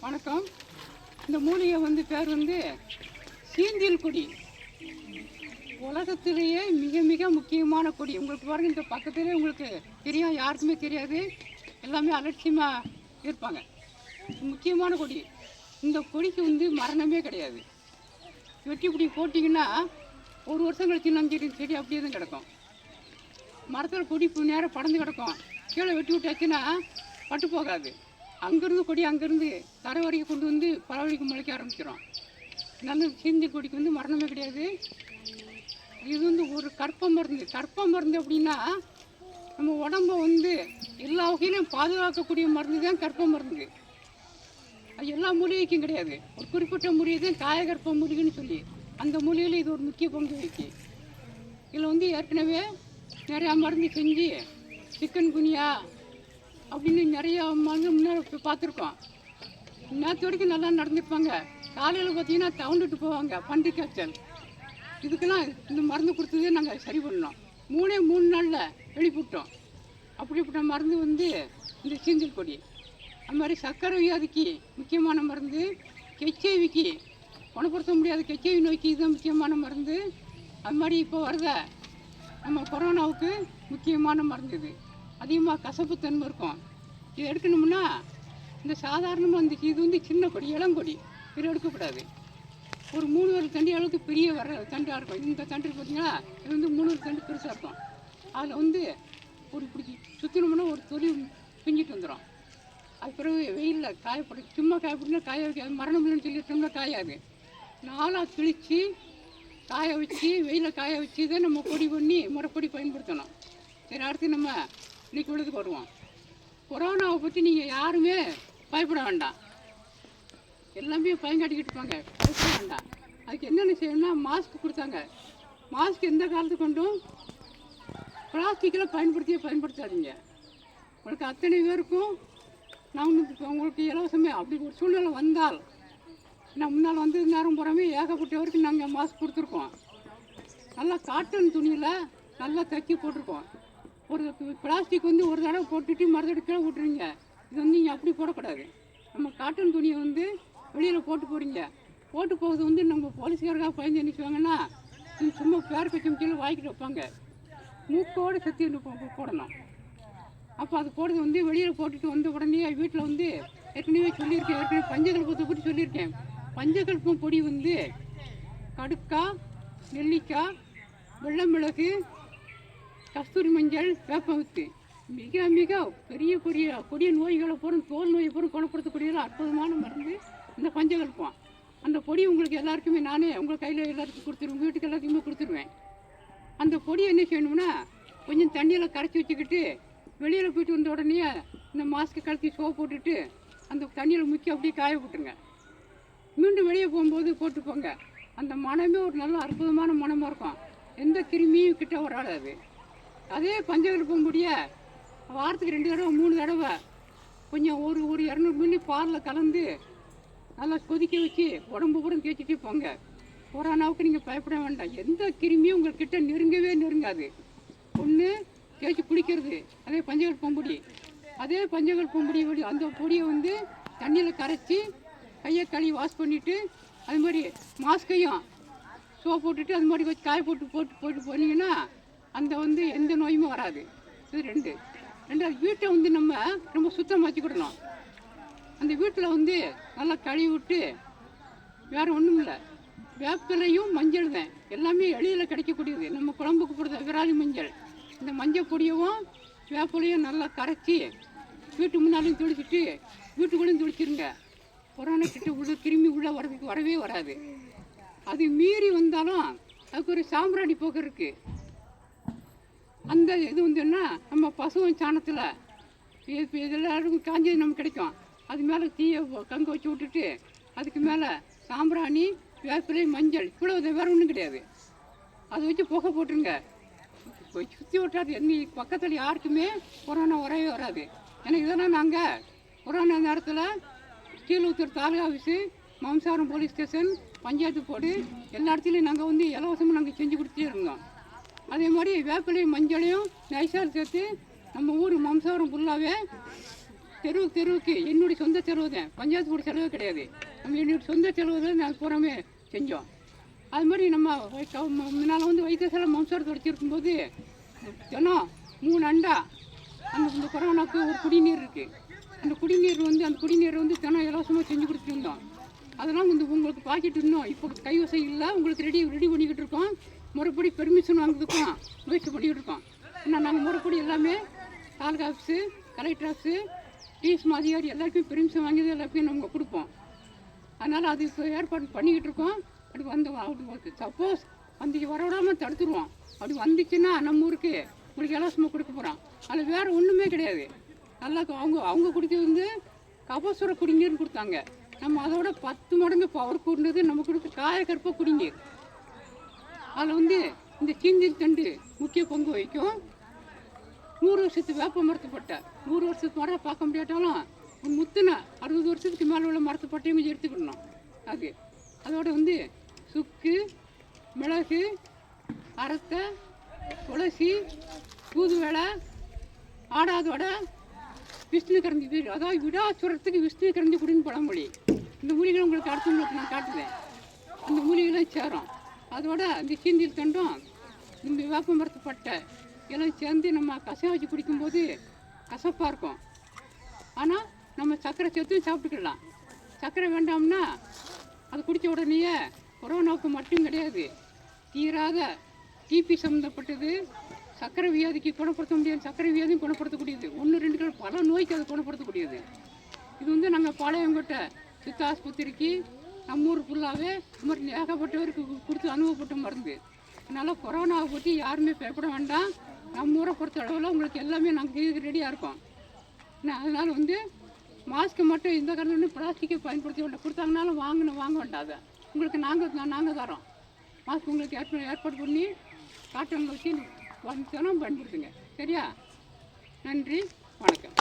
வணக்கம். இந்த மூலிகை பேர் சீந்தில் கொடி. உலகத்திலேயே மிக மிக முக்கியமான கொடி. உங்களுக்கு பாருங்க, இந்த பக்கத்திலே உங்களுக்கு தெரியும், யாருக்குமே தெரியாது, எல்லாமே அலட்சியமாக இருப்பாங்க. முக்கியமான கொடி. இந்த கொடிக்கு மரணமே கிடையாது. வெட்டி பிடி போட்டிங்கன்னா ஒரு வருஷம் கழிச்சு நஞ்சு செடி அப்படியே தான் கிடக்கும். மரத்தில் கொடி நேரம் படந்து கிடக்கும். கீழே வெட்டி விட்டாச்சுன்னா பட்டு போகாது. அங்கேருந்து கொடி அங்கேருந்து தரை வரைக்கும் கொண்டு பறவைக்கு முளைக்க ஆரம்பிச்சிடும். நல்ல சீந்தி கொடிக்கு மரணமே கிடையாது. இது ஒரு கற்ப மருந்து. கற்ப மருந்து அப்படின்னா நம்ம உடம்பை எல்லா வகையிலும் பாதுகாக்கக்கூடிய மருந்து தான் கற்ப மருந்து. அது எல்லா மூலிகைக்கும் கிடையாது. ஒரு குறிப்பிட்ட மூலிகை தான் காயகற்ப மூலிகைன்னு சொல்லி, அந்த மூலிகையில் இது ஒரு முக்கிய பங்கு வகிக்கு. இதில் ஏற்கனவே நிறையா மருந்து செஞ்சு சிக்கன் குனியா அப்படின்னு நிறையா மருந்து முன்னாடி பார்த்துருக்கோம். நேற்று வரைக்கும் நல்லா நடந்துருப்பாங்க. காலையில் பார்த்தீங்கன்னா தவுண்டுட்டு போவாங்க பன்றி காய்ச்சல். இதுக்கெல்லாம் இந்த மருந்து கொடுத்ததே நாங்கள் சரி பண்ணோம். 3 நாளில் வெளிப்பட்டோம். அப்படிப்பட்ட மருந்து இந்த சீந்தில் கொடி. அது மாதிரி சர்க்கரை வியாதிக்கு முக்கியமான மருந்து. ஹெச்ஐவிக்கு குணப்படுத்த முடியாத ஹெச்ஐவி நோய்க்கு இதுதான் முக்கியமான மருந்து. அது மாதிரி இப்போ வரத நம்ம கொரோனாவுக்கு முக்கியமான மருந்து. இது அதிகமாக கசப்புத்தன்மை இருக்கும். இது எடுக்கணும்னா இந்த சாதாரணமாக இது சின்ன கொடி, இளங்கொடி. இது எடுக்கக்கூடாது. ஒரு 3 தண்டி அளவுக்கு பெரிய வர தண்டாக இருக்கும். இந்த தண்டு பார்த்தீங்கன்னா இது 3 தண்டு பெருசாக இருக்கும். அதில் ஒரு பிடிச்சி சுற்றினோம்னா ஒரு தொழில் பிஞ்சிட்டு வந்துடும். அது பிறகு வெயிலில் காயப்படும். சும்மா காயப்பட்டுனா காய வைக்காது. மரணம் இல்லைன்னு சொல்லிட்டோம்னா காயாது. 4 கிழித்து காய வச்சு வெயிலில் காய வச்சு தான் நம்ம பொடி பண்ணி முறைப்படி பயன்படுத்தணும். சரி, அடுத்து நம்ம இன்னைக்கு உள்ளதுக்கு வருவோம். கொரோனாவை பற்றி நீங்கள் யாருமே பயப்பட வேண்டாம். எல்லாமே பயங்காட்டிக்கிட்டு இருப்பாங்க, பயப்பட வேண்டாம். அதுக்கு என்னென்ன செய்யணும்னா மாஸ்க் கொடுத்தாங்க. மாஸ்க் எந்த காலத்துக்கு கொண்டும் பிளாஸ்டிக்கில் பயன்படுத்தாதீங்க. உங்களுக்கு அத்தனை பேருக்கும் நான் இப்போ உங்களுக்கு இலவசமே அப்படி ஒரு சூழ்நிலை வந்தால், நான் முன்னால் நேரம் போகிறோமே ஏகப்பட்ட வரைக்கும் நாங்கள் மாஸ்க் கொடுத்துருக்கோம். நல்லா காட்டன் துணியில் நல்லா தைக்கி போட்டிருக்கோம். ஒரு பிளாஸ்டிக் ஒரு தடவை போட்டுட்டு மறுதடவை கீழே விட்டுருங்க. இது நீங்கள் அப்படி போடக்கூடாது. நம்ம காட்டன் துணியை வெளியில் போட்டு போகிறீங்க. போட்டு போகிறது நம்ம போலீஸ்காரக்காக பயந்து நினைச்சுவாங்கன்னா சும்மா பேர் கட்சி கீழே வாங்கிட்டு வைப்பாங்க. மூக்கோடு செத்து போடணும். அப்போ அது போடுறது வெளியில் போட்டுட்டு உடனே வீட்டில் ஏற்கனவே சொல்லியிருக்கேன். ஏற்கனவே பஞ்சகல்பத்தை பற்றி சொல்லியிருக்கேன். பஞ்சகல்பம் பொடி கடுக்காய், நெல்லிக்காய், வெள்ளை மிளகு, கஸ்தூரி மஞ்சள், வேப்பமுத்து, மிக மிக பெரிய கொடிய நோய்களை தோல் நோயை குணப்படுத்தக்கூடிய அற்புதமான மருந்து இந்த பஞ்சகல்பம். அந்த பொடி உங்களுக்கு எல்லாருக்குமே நானே உங்கள் கையில் எல்லாருக்கும் கொடுத்துருவேன். உங்கள் வீட்டுக்கு எல்லாத்தையுமே கொடுத்துருவேன். அந்த பொடியை என்ன செய்யணும்னா கொஞ்சம் தண்ணியில் கரைச்சி வச்சுக்கிட்டு வெளியில் போயிட்டு வந்த உடனே இந்த மாஸ்க்கு கலத்தி சோப்பு போட்டுட்டு அந்த தண்ணியில் முக்கி அப்படியே காய போட்டுருங்க. மீண்டும் வெளியே போகும்போது போட்டு போங்க. அந்த மனமே ஒரு நல்ல அற்புதமான மனமாக இருக்கும். எந்த கிருமியும் கிட்ட வராது. அதே பஞ்சகல்பம் பொடிய வாரத்துக்கு 2 தடவை 3 தடவை கொஞ்சம் ஒரு 200 மில்லி பாலில் கலந்து நல்லா கொதிக்க வச்சு உடம்பு பூரா தேய்ச்சிட்டு போங்க. கொரோனாவுக்கு நீங்கள் பயப்பட வேண்டாம். எந்த கிருமியும் உங்கள்கிட்ட நெருங்காது. ஒன்று தேய்ச்சி குளிக்கிறது அதே பஞ்சகல்பம் பொடி. அதே பஞ்சகல்பம் பொடி அந்த பொடியை தண்ணியில் கரைச்சி கையை கழுவி வாஷ் பண்ணிவிட்டு அது மாதிரி மாஸ்கையும் சோப் போட்டுட்டு அது மாதிரி வச்சு காய போட்டு போனீங்கன்னா அந்த எந்த நோயுமே வராது. இது 2. 2வது வீட்டை நம்ம ரொம்ப சுத்தமாக வச்சுக்கிடணும். அந்த வீட்டில் நல்லா கழுவி விட்டு வேறு ஒன்றும் இல்லை, வேப்பிலையும் மஞ்சள் தான். எல்லாமே எளிதில் கிடைக்கக்கூடியது. நம்ம குழம்புக்கு போடுற விராலி மஞ்சள். இந்த மஞ்சள் பொடியவும் வேப்பிலையும் நல்லா கரைச்சி வீட்டு முன்னாலையும் துளிச்சிட்டு வீட்டுக்குள்ளேயும் துளிச்சிருங்க. கொரோனா கிட்ட கிருமி உள்ளே வரவே வராது. அது மீறி வந்தாலும் அதுக்கு ஒரு சாம்பிராணி போக்கு இருக்குது. அந்த இது நம்ம பசுவின் சாணத்தில் இப்போ எல்லாருக்கும் காஞ்சது நமக்கு கிடைக்கும். அது மேலே தீயை கங்க வச்சு விட்டுட்டு அதுக்கு மேலே சாம்பிராணி, வேப்பிலை, மஞ்சள், இவ்வளோ வேறு ஒன்றும் கிடையாது. அதை வச்சு புகை போட்டுருங்க. சுற்றி விட்டாது. பக்கத்தில் யாருக்குமே கொரோனா வரவே வராது. ஏன்னா இதெல்லாம் நாங்கள் கொரோனா நேரத்தில் Keezhuthur taluka office, Mamsaram police station, panchayat board எல்லா இடத்துலையும் நாங்கள் இலவசமாக நாங்கள் செஞ்சு கொடுத்துட்டே இருந்தோம். அதே மாதிரி வேப்பிலையும் மஞ்சளையும் நைசால் சேர்த்து நம்ம ஊர் மம்சாரம் ஃபுல்லாகவே தெருவுக்கு என்னுடைய சொந்த செலவு தான், பஞ்சாயத்து கூட செலவு கிடையாது. நம்ம என்னுடைய சொந்த செலவு தான் நான் பூராமே செஞ்சோம். அது மாதிரி நம்ம முன்னால் வந்து வைத்தியசாலை மம்சாரத்தை வச்சுருக்கும்போது தினம் 3 அண்டா இந்த கொரோனாவுக்கு ஒரு குடிநீர் இருக்குது. அந்த குடிநீர் வந்து தினம் இலவசமாக செஞ்சு கொடுத்துட்டு இருந்தோம். அதெல்லாம் வந்து உங்களுக்கு பாக்கெட் இன்னும் இப்போ கைவசம் இல்லை, உங்களுக்கு ரெடி பண்ணிக்கிட்டு இருக்கோம். முறைப்படி பெர்மிஷன் வாங்குறதுக்கும் முயற்சி பண்ணிக்கிட்டு இருக்கோம். இன்னும் நாங்கள் முறைப்படி எல்லாமே taluka office, collector office, DSM அதிகாரி எல்லாருக்குமே பெர்மிஷன் வாங்கி எல்லாருக்கும் நம்ம கொடுப்போம். அதனால் அது இப்போ ஏற்பாடு பண்ணிக்கிட்டு இருக்கோம். அப்படி வந்து சப்போஸ் வந்து வரவிடாமல் தடுத்துருவோம். அப்படி வந்துச்சுன்னா நம்ம ஊருக்கு உங்களுக்கு இலவசமாக கொடுக்க போகிறோம். அதில் வேறு ஒன்றுமே கிடையாது. நல்லா அவங்க கொடுத்தது வந்து கபசுர குடிநீர்னு கொடுத்தாங்க. நம்ம அதோட 10 மடங்கு பவர் கூடுனது நம்ம கொடுத்த காயக்கற்ப குடிநீர். அதில் வந்து இந்த சீந்தில் தண்டு முக்கிய பங்கு வகிக்கும். 100 வருஷத்து வேப்ப மரத்துப்பட்டை, 100 வருஷத்து மரம் பார்க்க முடியாட்டாலும் முத்துன 60 வருஷத்துக்கு மேலே உள்ள மரத்துப்பட்டையும் கொஞ்சம் எடுத்துக்கிடணும். அதோட வந்து சுக்கு, மிளகு, அரத்தை, துளசி, தூதுவளை, ஆடாதோட விஷ்ணு கரண்டி, அதாவது விடாசுரத்துக்கு விஷ்ணு கரண்டி குடின்னு பழமொழி. இந்த மூலிகளை உங்களுக்கு அடுத்தவங்களுக்கு நான் காட்டுவேன். இந்த மூலிகைலாம் சேரும். அதோட இந்த சீந்தில் தண்டும் இந்த வேப்ப மரத்து பட்டை எல்லாம் சேர்ந்து நம்ம கஷாயம் வச்சு குடிக்கும்போது கசப்பாக இருக்கும். ஆனால் நம்ம சர்க்கரை சேர்த்து சாப்பிட்டுக்கலாம். சர்க்கரை வேண்டாம்னா அது குடித்த உடனேயே கொரோனாவுக்கு மட்டும் கிடையாது, தீராத டிபி சம்மந்தப்பட்டது, சர்க்கரை வியாதிக்கு குணப்படுத்த முடியாது, சர்க்கரை வியாதியும் குணப்படுத்தக்கூடியது, 1-2 பல நோய்க்கு அது குணப்படுத்தக்கூடியது. இது வந்து நாங்கள் பாளையங்கோட்டை சித்த ஆஸ்பத்திரிக்கு நம்ம ஊர் ஃபுல்லாகவே இது மாதிரி ஏகப்பட்டவருக்கு கொடுத்து அனுபவப்பட்ட மருந்து. அதனால் கொரோனாவை பற்றி யாருமே பயப்பட வேண்டாம். நம்ம ஊரை பொறுத்த அளவில் உங்களுக்கு எல்லாமே நாங்கள் ரெடியாக இருக்கோம். அதனால் வந்து மாஸ்க்கு மட்டும் இந்த காரணம் பிளாஸ்டிக்கை பயன்படுத்தி கொடுத்தாங்கனாலும் வாங்க வேண்டாம். அதை உங்களுக்கு நாங்கள் தரோம். மாஸ்க் உங்களுக்கு ஏற்பாடு பண்ணி காட்டவங்க வச்சு தினம் பயன்படுத்துங்க. சரியா? நன்றி, வணக்கம்.